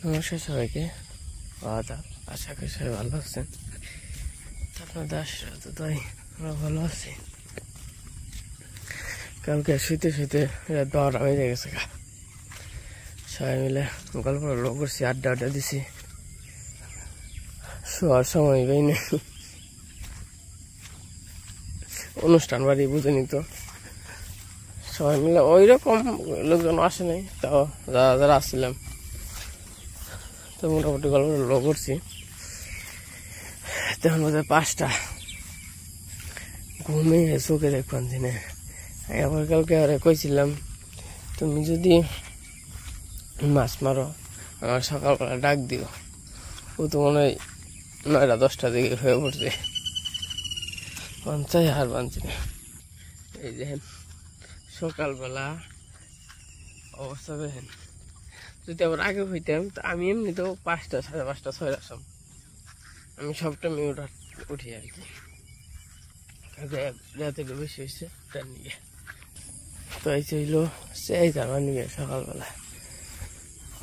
নমস্কার সবাইকে, আদাব। আশা করি সবাই ভালো আছেন। আপনাদের আশীর্বাদ তাই আমরা ভালো আছি। কালকে শুইতে শুইতে রাত 12টা বেজে গেছে। সবাই মিলে গল্প করছি, আড্ডা দিছি। শোয়ার সময় পাইনি। অনুষ্ঠান বাড়ি বুঝেনি তো, সবাই মিলে ওই রকম লোকজন আসে নাই, তাও যারা যারা আসছিলাম তো মোটামুটি গল্প করছি। তখন বোধহয় 5টা, ঘুমিয়ে চোখে দেখবান দিনে। আবার কালকে আরে কইছিলাম, তুমি যদি মাছ মারো আমার সকালবেলা ডাক দিও। ও তো মনে হয় 9টা 10টা দিকে হয়ে পড়ছে, পঞ্চাশ হার বানছি না। এই যে সকালবেলা অবস্থা দেখেন। যদি আবার আগে হইতাম তো আমি এমনিতেও 5টা 5:30 6 আসলাম। আমি সবটাই উঠি আর কি, রাতে একটু বেশি হয়েছে তার নিয়ে। তো এই ছিল সেই যাওয়ার নিয়ে সকালবেলা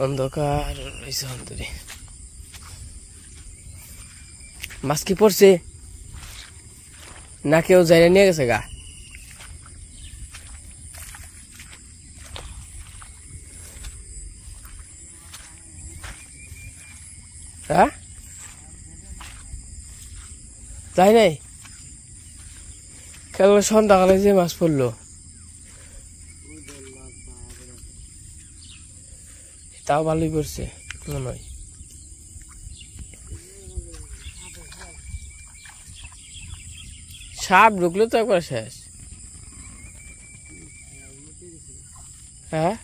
অন্ধকার রয়েছে অন্তরে। মাছ কি পড়ছে না কেউ যাই নিয়ে গেছে গা? হ্যাঁ, যাই নাই। কাল সন্ধ্যাকালে যে মাছ পড়লো তাও ভালোই পড়ছে মনে হয়। সাপ ঢুকলে তো একবার শেষ। হ্যাঁ,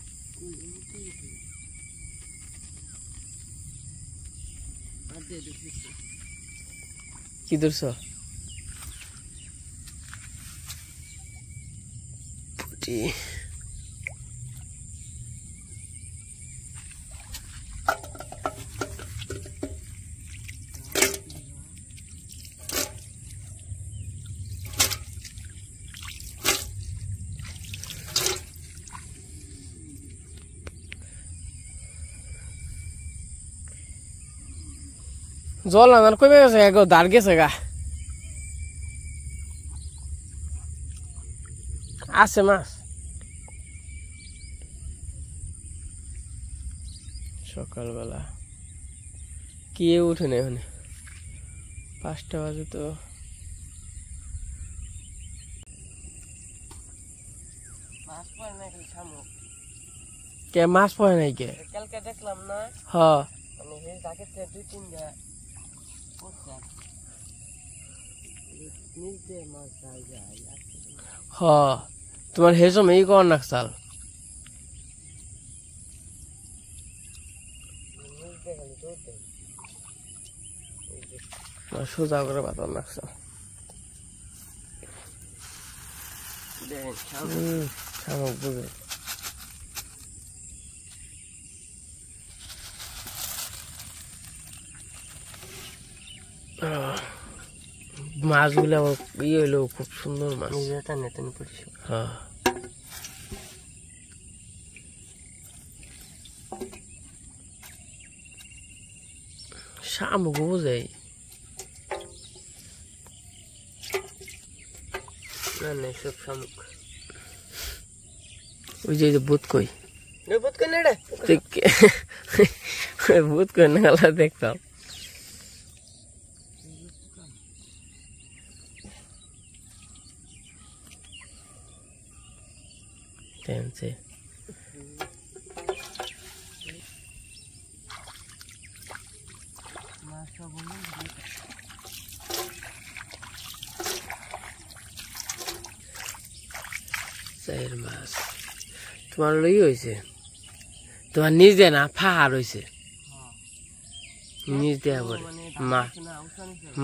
কি ধরছ? পুটি। জল আনার কমে গেছে গা, দাঁড় গেছে গা। আছে মাছ। সকালবেলা কি উঠে নেই, ওখানে 5টা বাজে তো। কে মাছ পড়ে নাই কে? কালকে দেখলাম না। হ্যাঁ, তোমার হে সময় ই কর নাকসাল সোজা করে পাতর নাকসাল। শামুক বুঝে মাছগুলো ইয়ে হইলো, খুব সুন্দর মাছ। হ্যাঁ, শামুক বুঝে সব শামুক। ওই যে বুত কই, বুত কই না, বুত কই না দেখতাম। Tense. মাছ তোমার লই হয়েছে, তোমার নিজ দেয় না, ফাহার হয়েছে নিজ দেয়া পরে।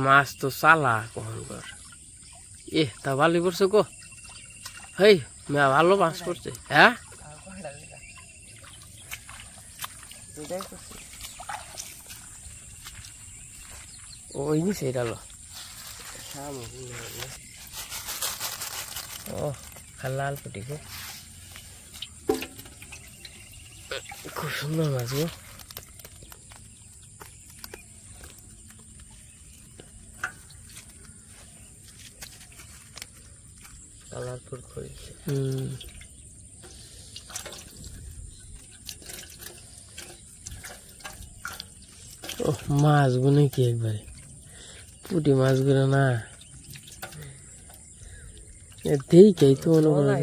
মাছ তো চালা কখন কর। তা ভালোই করছো গো। হেই ভালো মাছ পড়ছে। হ্যাঁ, ওই নিচে এটা লাল পুটি গো, খুব সুন্দর মাছ গো। ও মাছগুলো কি একবারে পুঁটি মাছগুলো না দেখেই তো মনে করে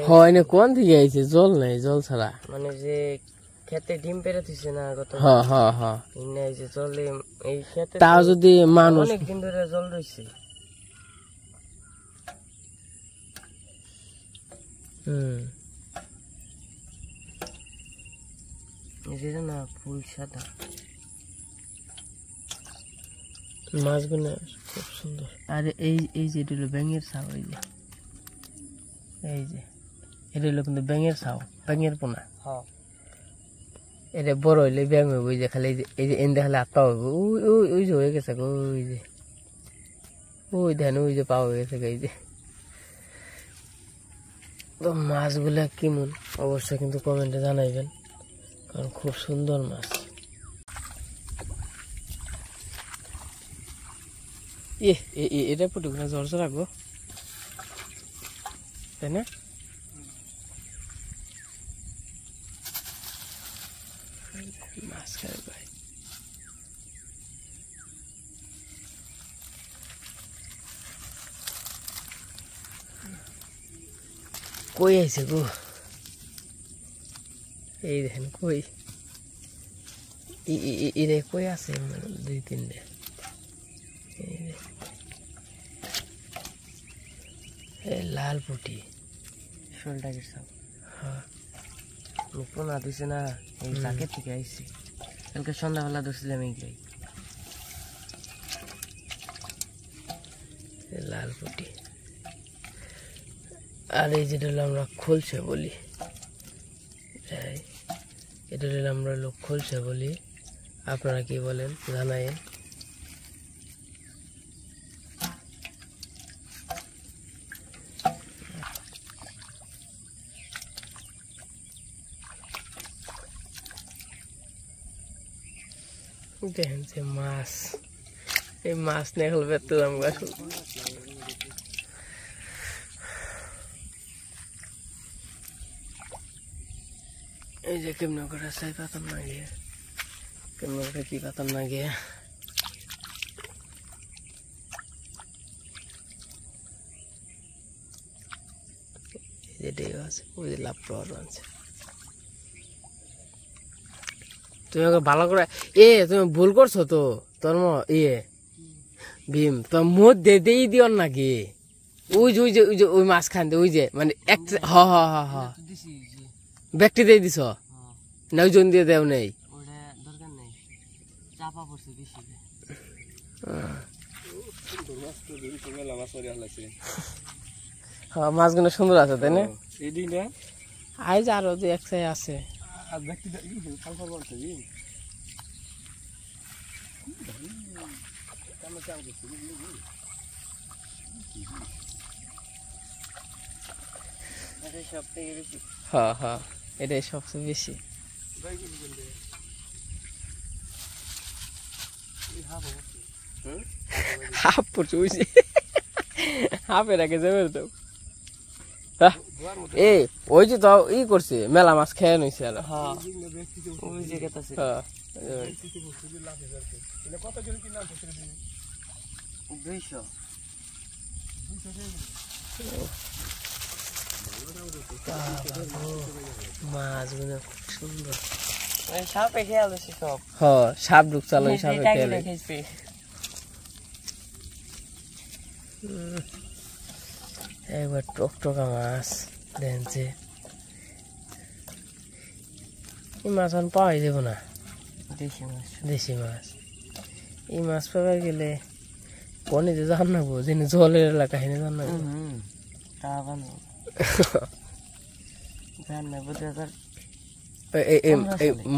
হয় না কোন থেকে আইছে জল নাই জল ছাড়া মানে যে খেতে ডিম পেরে দিছে না গত জলে এই খেতে তাও যদি মানুষ অনেকদিন ধরে জল রয়েছে যেটা না ফুল সাদা মাছগুলো খুব সুন্দর। আর এই যে এটা হলো ব্যাঙের ছাও, এই যে এটা হলো কিন্তু ব্যাঙের ছাও, ব্যাঙের পোনা। এটা বড় হইলে ব্যাঙ হইব। ওই যে খালি এই যে এন দেখালে আত্মা হইব। ওই যে হয়ে গেছে, ওই ধ্যান ওই যে পাওয়া গেছে। এই যে তো মাছগুলা কেমন অবশ্যই কিন্তু কমেন্টে জানাইবেন, কারণ খুব সুন্দর মাছ। এটা পুটুকনা জ্বর রাখবো, তাই না? মাছ খাই ভাই, কই আইছে গো? এই দেখেন কই, এরে কই আছে, দুই তিনটে। লাল পুটি শোলটাকে সব পোনা দিছে না, এই তাকে থেকে আইসি। কালকে সন্ধ্যাবেলা ধরছিলাম এইগুলাই, লাল পুটি। আর এই যেটা হলো আমরা খোলসে বলি, এটা হলো আমরা লোক খোলসে বলি। আপনারা কি বলেন জানাইন। দেখেন যে মাছ, এই মাছ নিয়ে হল বেতলাম গাছ। এই যে কেমন করে চাই পাতাম না গিয়ে, কেমন করে কি পাতাম না গিয়ে। যেটাই আছে ওই যে লাভ পাওয়ার আছে। তুমি ওকে ভালো করে তুমি ভুল করছো তো, তোর ভীম তোর মধ্যে দিয়ে দিও নাকি? ওই যে ওই মাঝখান দিয়ে ওই যে মানে ব্যক্তি দিয়ে দিছ না, ওই জন দিয়ে দেও নেই। মাছগুলো সুন্দর আছে তাই না? আজ আরো যে এক চাই আছে। এটাই সবচেয়ে বেশি। হাফ পড়ছে, হাফের আগে যাবে তো। ওই যে তো ই করছে, মেলা মাছ খেয়ে নইছে। আর মাছগুলো খুব সুন্দর। সাপে খেয়াল আছে সব। সাপ ঢুকছাল, ওই সাপে খেয়াল। একবার টকটকা মাছ দেখেন যে, এই মাছ এখন পাওয়াই যাব না। দেশি মাছ, এই মাছ পাওয়া গেলে কনে যে জান নাবো, যিনি জলের এলাকা হেনে জান নাবো।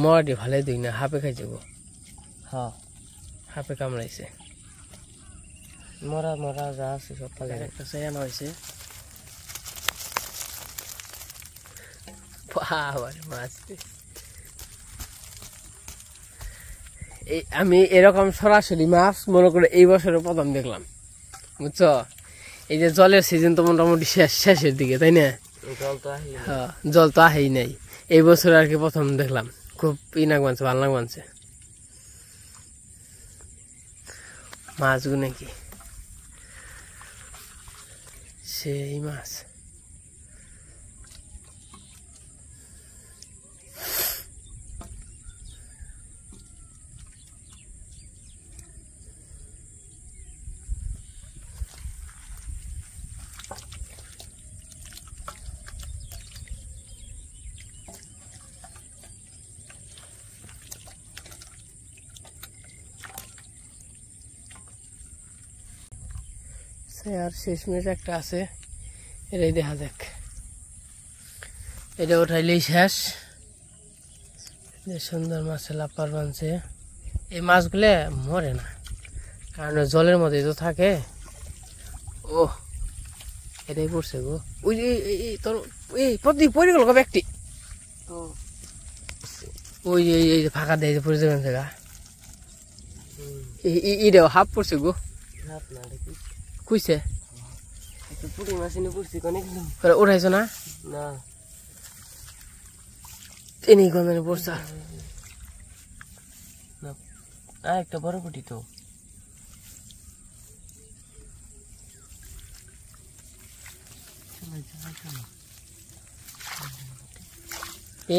মরাটি ভালে দিই না, হাপে খাই যাবো। হাপে কামড়াইছে। মরা মরা যা আছে সব পালে একটা চেয়ানো হয়েছে। মাছ আমি এরকম সরাসরি মাছ মনে করে এই বছরে প্রথম দেখলাম, বুঝছো? এই যে জলের সিজন তো মোটামুটি শেষের দিকে, তাই না? হ্যাঁ, জল তো আহেই নাই এই বছর আর কি, প্রথম দেখলাম। খুব ইনাক মানছে, ভালো নাক মানছে মাছগুলো নাকি, সেই মাছ। আর শেষমেশ একটা আছে, এটাই দেখা যাক। এটা উঠাইলেই শেষ। সুন্দর মাছে লাপার বানছে। এই মাছগুলো মরে না, কারণ জলের মধ্যে তো থাকে। ও এটাই পড়ছে গো, ওই তোর এই প্রতি পড়ে গেল ব্যক্তি, ওই যে ফাঁকা দেয় পড়ে যাবেন জায়গা, এটাও হাফ পড়ছে গো। কুইছে পুঁটি মাছ এনে পড়ছি অনেক, উঠাইছো না? না এনেই গন্ধে পড়ছা। আর একটা বড় পুঁটি তো,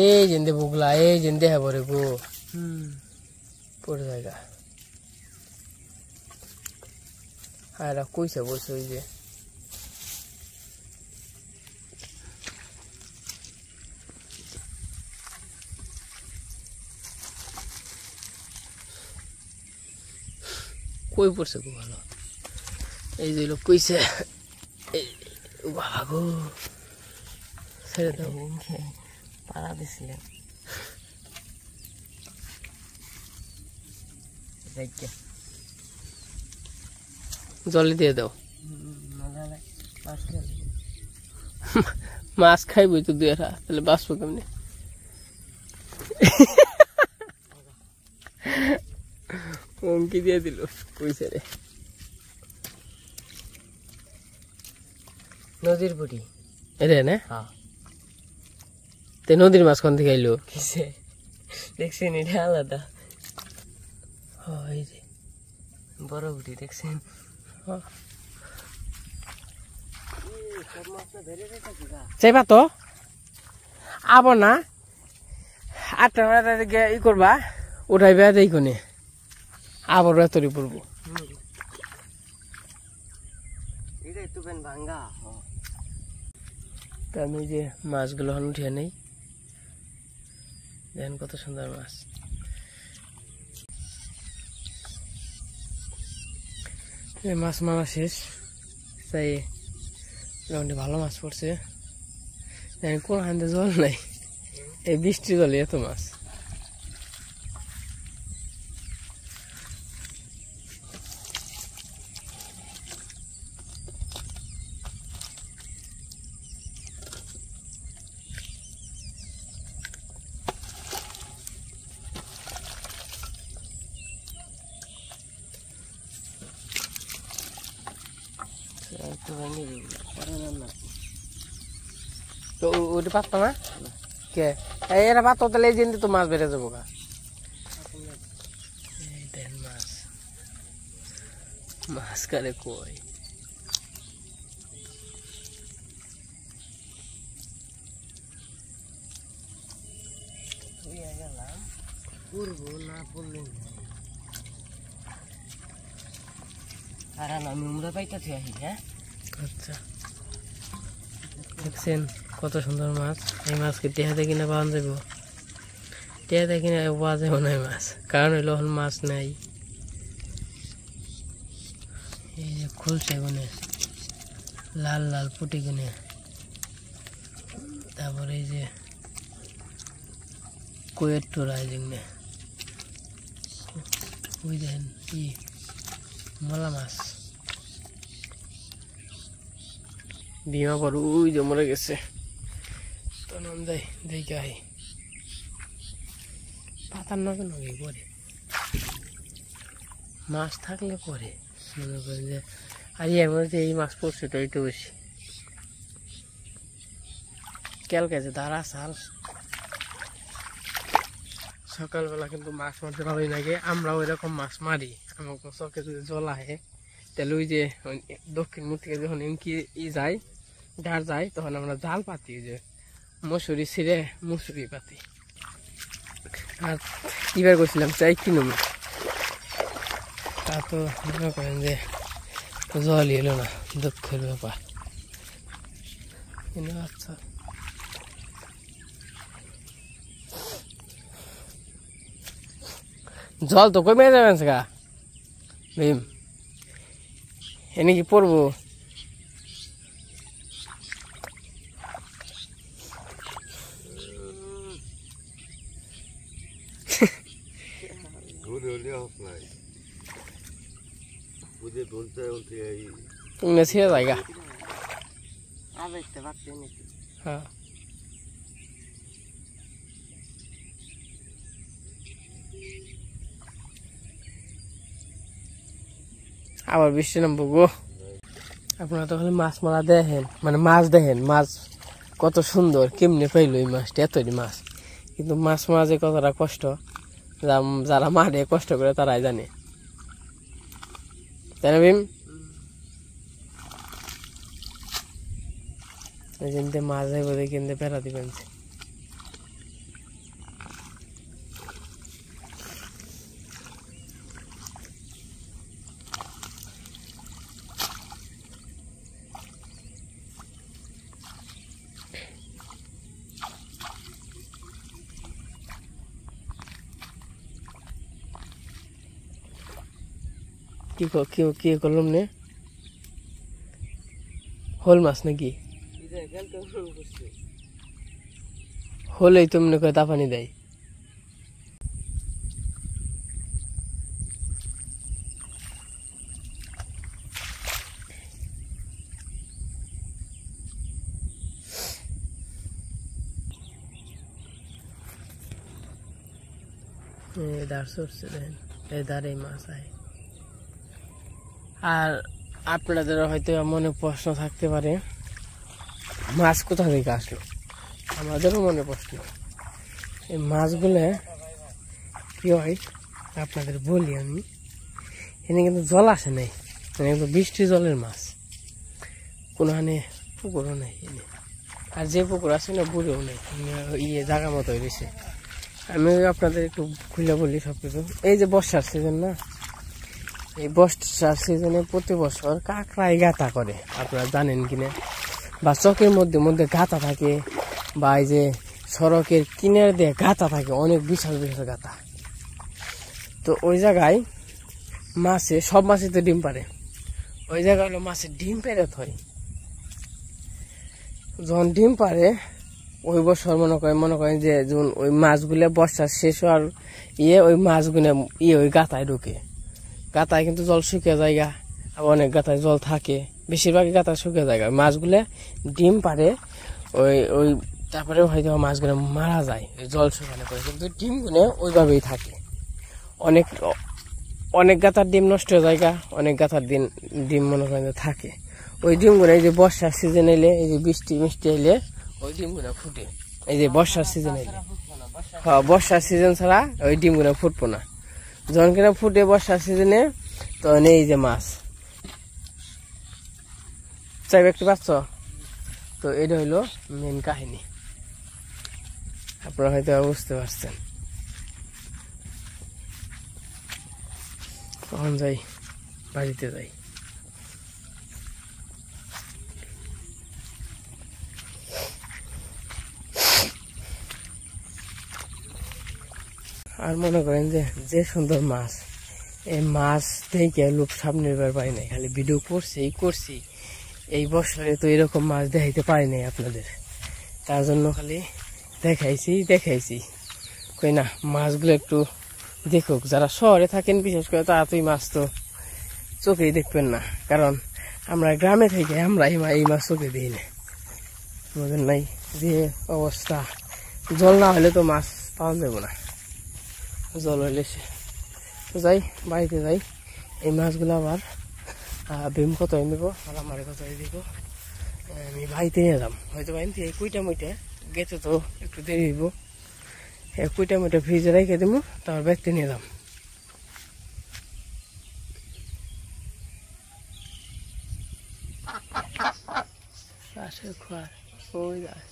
এই যেন্দে বুগলা, এই যেন্দে হ্যাঁ বরে গো পড়ে জায়গা। হ্যাঁ কইছে বলছে ওই যে কই পড়ছে গো ভালো, এই যে লোক কইছে বাবা গো, ছেড়ে দাও। পাড়া দিছিলেন জলে দিয়ে দাও, মাছ খাইবই তো দুই একটা, তাহলে বাঁচবো কেমনি? অঙ্কি দিয়ে দিল কইছে রে। নদীর পুঁটি এটা না? হ্যাঁ। তে নদীর মাছ কোন থেকে আইলো? কিসে দেখছেন? এটা আলাদা। এই যে বড় পুঁটি দেখছেন? চাইবা তো আবার না, 8টা দিকে ই করবা, উঠাইবা দেখুনে আবার এতরি পড়বো। আমি যে মাছগুলো হন উঠিয়ে নেই, দেখেন কত সুন্দর মাছ। মাছ মারা শেষ, তাই মোটামুটি ভালো মাছ পড়ছে। কোন হাতে জল নাই, এই বৃষ্টির জলে এত মাছ। তো ওটা পারতো না কে? এরা পাতো তাহলে এই জিনিস তো মাছ বেড়ে যাবো গা। মাছ মাছ কারে কই পড়বো না পড়লে আর আমি উমরা পাইতেছি আহি। হ্যাঁ আচ্ছা, দেখছেন কত সুন্দর মাছ। এই মাছকে টেহাতে কিনা পাওয়া যাব, টেহাতে কিনা পাওয়া যাবে না মাছ, কারণ হইল এখন মাছ নাই। এই যে খুলছে গুনে লাল লাল পুটি গুনে, তারপরে এই যে কুয়ের টোরা যেগুলো, ওই দেখেন কি মলা মাছ। ডিমা পর ওই যে মরে গেছে, তো নাম দেয় দেখে আহি পাতার নগে নগে পরে মাছ থাকলে পরে মনে করেন যে আর এর মধ্যে এই মাছ পড়ছে তো একটু বেশি কালকে যে দাঁড়া সাল সকালবেলা কিন্তু মাছ মারতে ভালোই লাগে আমরাও এরকম মাছ মারি আমাকে চোখে যদি জল আহে তাহলে ওই যে দক্ষিণ মুখ থেকে যখন এমকি যায় ডার যায় তখন আমরা জাল পাতি যে মশুরি ছিঁড়ে মশুরি পাতি আর এবার করছিলাম চাই কিনুম তা তো মনে করেন যে জল এলো না দুঃখের ব্যাপার কিন্তু আচ্ছা জল তো কমে যাবেন গা ভীম এনে কি পড়বো তুমি ছেড়ে জায়গা হ্যাঁ আবার বৃষ্টি নামবো গো আপনারা তো খালি মাছ মারা দেখেন মানে মাছ দেখেন মাছ কত সুন্দর কেমনে পাইলো এই মাছটা এতই মাছ কিন্তু মাছ মারা যে কতটা কষ্ট যারা মারে কষ্ট করে তারাই জানে তাই না ভীম কিনতে মাছ যাইব কিনতে পেরা দিবেন কি করলাম নে হোল মাছ নাকি হলেই তো মনে করে তাপানি দেয় দাঁড় সরছে দেখেন এই দাঁড়ে মাছ আয় আর আপনাদের হয়তো মনে প্রশ্ন থাকতে পারে মাছ কোথা থেকে আসলো আমাদেরও মনে প্রশ্ন এই মাছগুলো কি হয় আপনাদের বলি আমি এখানে কিন্তু জল আসে নাই মানে কিন্তু বৃষ্টি জলের মাছ কোনোখানে পুকুরও নেই এনে আর যে পুকুর আছে না বুড়েও নেই জায়গা মতো রয়েছে আমি আপনাদের একটু খুলে বলি সবকিছু এই যে বর্ষার সিজন না এই বর্ষার সিজনে প্রতি বছর কাঁকড়াই গাঁথা করে আপনারা জানেন কিনা বা চকের মধ্যে মধ্যে গাঁথা থাকে বা এই যে সড়কের কিনার দিয়ে গাঁথা থাকে অনেক বিশাল বিশাল গাঁথা তো ওই জায়গায় মাছে সব মাছে তো ডিম পারে ওই জায়গায় হলো মাছের ডিম পেরে হয় যখন ডিম পারে ওই বছর মনে করেন যে যখন ওই মাছগুলো বর্ষা শেষ হওয়ার ওই মাছগুলো ওই গাঁথায় ঢুকে গাঁথায় কিন্তু জল শুকিয়ে জায়গা আবার অনেক গাঁথায় জল থাকে বেশিরভাগই গাঁথা শুকিয়ে জায়গা মাছগুলো ডিম পারে ওই তারপরে হয়তো মাছগুলো মারা যায় জল শুকানো করে কিন্তু ডিমগুলো ওইভাবেই থাকে অনেক অনেক গাঁথার ডিম নষ্ট হয়ে জায়গা অনেক গাঁথার ডিম মনে করেন থাকে ওই ডিমগুলো এই যে বর্ষার সিজন এলে এই যে বৃষ্টি মিষ্টি এলে ওই ডিমগুলো ফুটে এই যে বর্ষার সিজন এলে হ্যাঁ বর্ষার সিজন ছাড়া ওই ডিমগুলো ফুটবো না যখন কিনা ফুটে বর্ষার সিজনে তখন এই যে মাছ চাইবে একটু পাচ্ছ তো এটা হইলো মেন কাহিনী আপনারা হয়তো বুঝতে পারছেন কখন যাই বাড়িতে যাই আর মনে করেন যে সুন্দর মাছ এই মাছ দেখে লোক সামনের বার পাই নাই খালি ভিডিও করছি এই বছরে তো এরকম মাছ দেখাইতে পারি নাই আপনাদের তার জন্য খালি দেখাইছি কই না মাছগুলো একটু দেখুক যারা শহরে থাকেন বিশেষ করে তারা তো এই মাছ তো চোখেই দেখবেন না কারণ আমরা গ্রামে থেকে আমরা এই মাছ চোখে দিই না আমাদের নাই যে অবস্থা জল না হলে তো মাছ পাওয়া যাবে না জল হইলে যাই বাড়িতে যাই এই মাছগুলো আবার ভীম কত দিব আর আমার কত দিব আমি বাড়িতে নিয়ে যাম হয়তো বাড়িতে এই কুইটা মুইটা গেতে তো একটু দেরি হইব কুইটা মুইটা ফ্রিজে রেখে দিব তারপর ব্যক্তি নিয়ে যাম খোয়ার ওই গাছ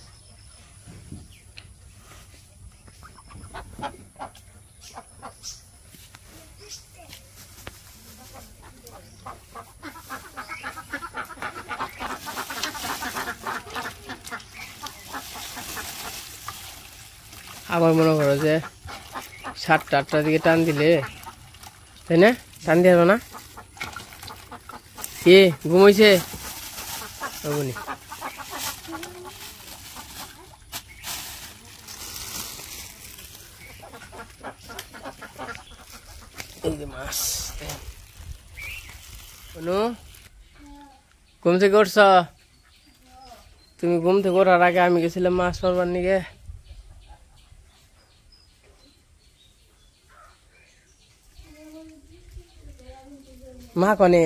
আবার মনে করো যে 7টা 8টার দিকে টান দিলে তাই না টান দিয়ে না কে ঘুমাইছে বাবুনি এই যে মাছ ঘুম থেকে উঠছ তুমি ঘুম থেকে ওঠার আগে আমি গেছিলাম মাছ মারবার নিকে মা কনে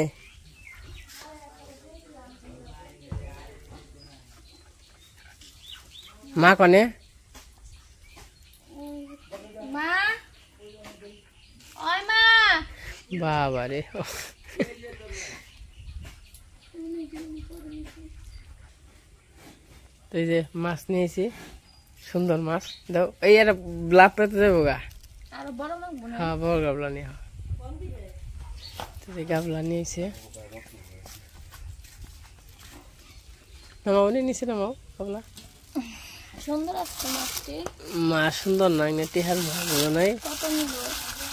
মা কনে মা ওই মা বাবা রে তো এই যে মাছ নিয়েছি সুন্দর মাছ দাও এই একটা ব্লাপ পেতে যাবো গা আরো বড় মাছ বনা হ্যাঁ বড় গাবলা নিয়ে গাবলা নিয়েছে নামাও নিচে নামাও গাবলা সুন্দর আছে মাছটি মাছ সুন্দর নয় না টিহার মাছ নাই কত নিব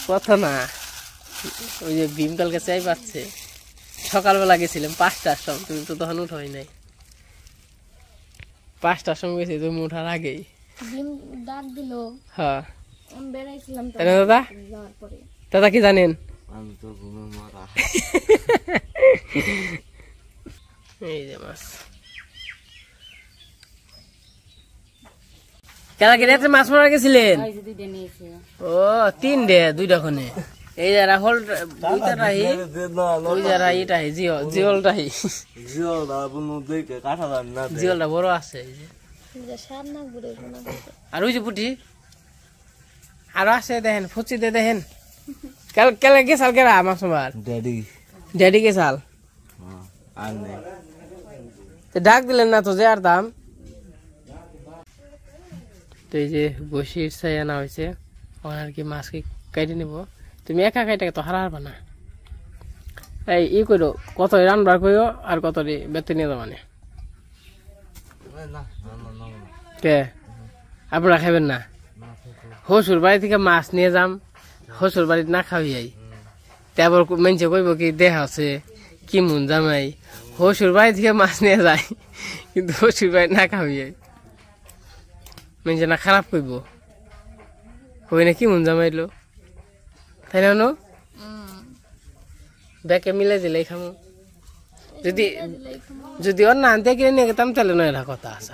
কত না ওই যে ভীমকালকে চাই পাচ্ছে সকালবেলা গেছিলাম 5টার সময় তুমি তো তখন উঠোই নাই 5টার সময় গেছি তুমি উঠার আগেই ডিম ডাক দিল হ্যাঁ আমি বেড়াইছিলাম তো তাই না দাদা যাওয়ার পরে দাদা কি জানেন আমি তো ঘুমে মারা এই যে মাছ কেলা কি রাতে মাছ মারা গেছিলেন ও 3 2টা খনে এই যে রাহুল দুইটা রাহি ওই যে রাহিটা জিওলটা জিওলটা বড় আছে এই যে সার না ঘুরে শোনা আর ওই যে পুটি আর আছে দেখেন ফুচি দে দেখেন কেলা গেছাল কেরা মাছ মার ড্যাডি গেছাল ডাক দিলেন না তো যে আর দাম তো এই যে বসির ছাই আনা হয়েছে আর কি মাছ কি কাটি নিব তুমি একা কাইটা তো হারাবা না এই ই করো কত রান্নার কইও আর কত বেতে নিয়ে মানে কে আপনারা খাবেন না হসুর বাড়ি থেকে মাছ নিয়ে যাম হসুর বাড়িতে না খাওয়াই যাই তারপর মানুষে কইব কি দেহ আছে কি মন জামাই হসুর বাড়ি থেকে মাছ নিয়ে যায় কিন্তু হসুর বাড়ি না খাওয়াই যাই মানুষে না খারাপ কইব কই না কি মন জামাইলো তাই না ব্যাকে মিলে দিলেই খামো যদি যদি ওর না আনতে কিনে নিয়ে গেতাম তাহলে নয় এরা কথা আছে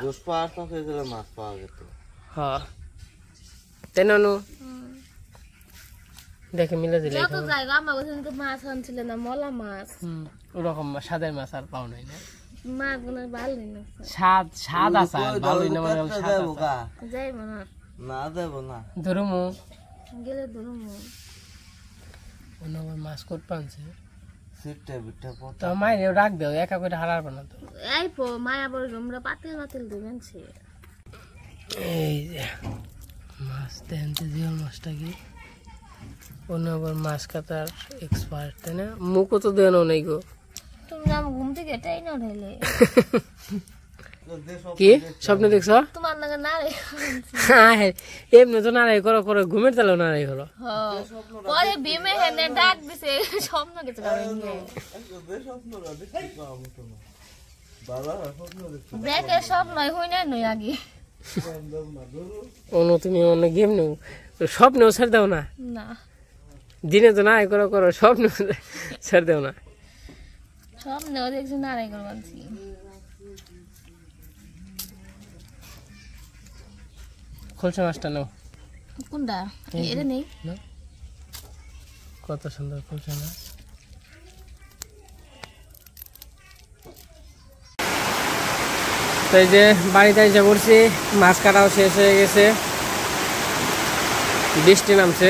হ্যাঁ তাই না দেখে মিলে দিলে যত জায়গা আমার ওখানে তো মাছ আনছিল না মলা মাছ ওরকম সাদের মাছ আর পাও নাই না মাছ গুলো ভালোই না স্বাদ আছে ভালোই না মানে যাই না না দেব না ধরুমু গেলে ধরুম অন্য মাছ কোট পানছে সিটটা বিটটা তো মাইরে রাখ দাও একা করে হারার না তো এই পো মায়া বড় আমরা পাতিল পাতিল দিবেন সে এই যে মাছ দেনতে জিওল মাছটা কি অন্য আবার মাছ কাটার এক্সপার্ট তাই না মুখও তো দেনো নাই গো তুমি আমার ঘুম থেকে এটাই না উঠাইলে কি স্বপ্ন দেখছ তোমার নাকি নারে হ্যাঁ এমনি তো নারাই করো করো ঘুমের তালেও নারাই করো পরে বিমে হেনে ডাক দিছে স্বপ্ন কিছু দেখে স্বপ্ন হই না নই আগে অন্য তুমি অন্য গেম নেও স্বপ্নেও ছেড়ে দাও না না দিনে তো নারাই করো করো স্বপ্ন ছেড়ে দাও না স্বপ্নেও দেখছি নারাই করবানছি খোলসা মাছটা নাও কোনটা এটা নেই কত সুন্দর খোলসা মাছ তো এই যে বাড়িতে এসে পড়ছি, মাছ কাটাও শেষ হয়ে গেছে, বৃষ্টি নামছে।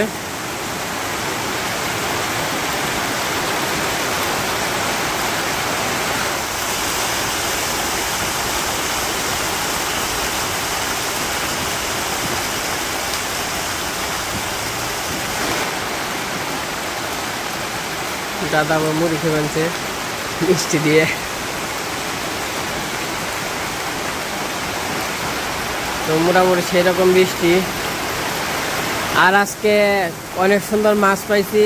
দাদা আমার মুড়ি খেয়ে বানছে মিষ্টি দিয়ে। তো মোটামুটি সেরকম বৃষ্টি। আর আজকে অনেক সুন্দর মাছ পাইছি।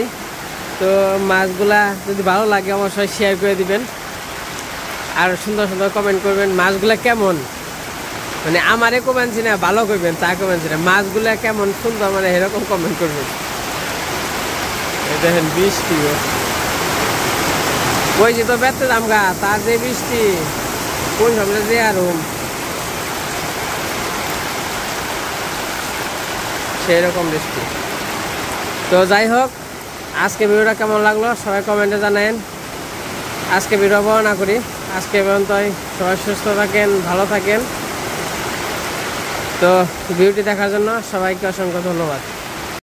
তো মাছগুলা যদি ভালো লাগে অবশ্যই শেয়ার করে দিবেন, আর সুন্দর সুন্দর কমেন্ট করবেন। মাছগুলা কেমন মানে আমারে কমেন্ট না ভালো করবেন তা কমেন্ট না, মাছগুলা কেমন সুন্দর মানে এরকম কমেন্ট করবেন। দেখেন বৃষ্টি, ওই যে তো বেড়তে দাম গা, তার যে বৃষ্টি কোন সামনে যে আরম সেই রকম বৃষ্টি। তো যাই হোক, আজকে ভিডিওটা কেমন লাগলো সবাই কমেন্টে জানায়েন। আজকে ভিডিও বর্ণনা করি, আজকে পর্যন্তই। সবাই সুস্থ থাকেন, ভালো থাকেন। তো ভিডিওটি দেখার জন্য সবাইকে অসংখ্য ধন্যবাদ।